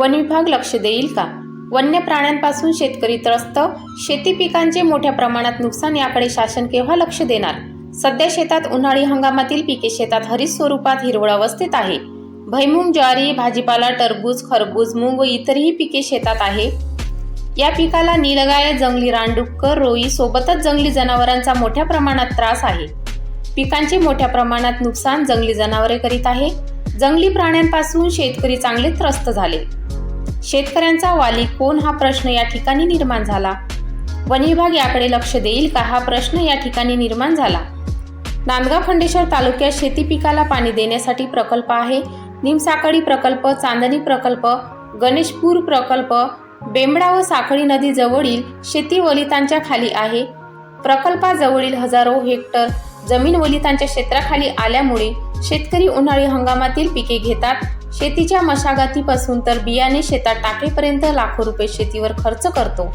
One विभाग लक्ष देईल का? वन्य प्राण्यांपासून शेतकरी त्रस्त, शेती पिकांचे मोठ्या प्रमाणात नुकसान याकडे शासन केव्हा लक्ष देणार? सध्या शेतात उन्हाळी हंगामातील पिके शेतात हरित स्वरूपात हिरवळ अवस्थेत आहे. भुईमूग, ज्वारी, भाजीपाला, टरबूज, खरबूज, मूग व इतरही पिके शेतात आहे. या पिकाला नीलगाय, जंगली रानडुक्कर, रोई सोबतच जंगली जनावरांचा मोठ्या प्रमाणात त्रास आहे. पिकांचे मोठ्या प्रमाणात नुकसान जंगली जनावरे करीत आहे. जंगली प्राण्यांपासून शेतकरी चांगले त्रस्त झाले. शेतकऱ्यांचा वाली कोण हा प्रश्न या ठिकाणी निर्माण झाला. वन विभाग याकडे लक्ष देईल का हा प्रश्न या ठिकाणी निर्माण झाला. नांदगाव खंडेश्वर तालुक्यात शेती पिकाला पाणी देण्यासाठी प्रकल्प आहे. निमसाकळी प्रकल्प, चांदणी प्रकल्प, गणेशपूर प्रकल्प बेंबडा व साखळी नदी जवळील शेती वलितांच्या खाली आहे. प्रकल्पाजवळील हजारो हेक्टर जमीन वलितांच्या क्षेत्राखाली आल्यामुळे शेतकरी उन्हाळी हंगामातील पिके घेतात. शेतीच्या मशागतीपासून तर बियाणे शेतात टाकेपर्यंत लाखो रुपये शेतीवर खर्च करतो.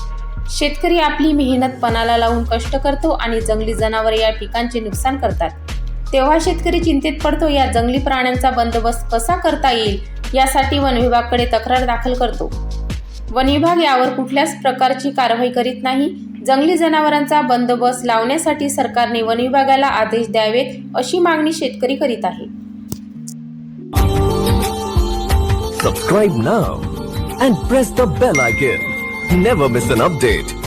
शेतकरी आपली मेहनत पणाला लावून कष्ट करतो आणि जंगली जनावरे या पिकांचे नुकसान करतात. तेव्हा शेतकरी चिंतेत पडतो. या जंगली प्राण्यांचा बंदोबस्त कसा करता येईल यासाठी वन विभागाकडे तक्रार दाखल करतो. वन विभाग यावर कुठल्याच प्रकारची कारवाई करीत नाही. जंगली जनावरांचा बंदोबस्त लावण्यासाठी सरकारने वन विभागाला आदेश द्यावेत अशी मागणी शेतकरी करीत आहे. Subscribe now and press the bell icon. Never miss an update.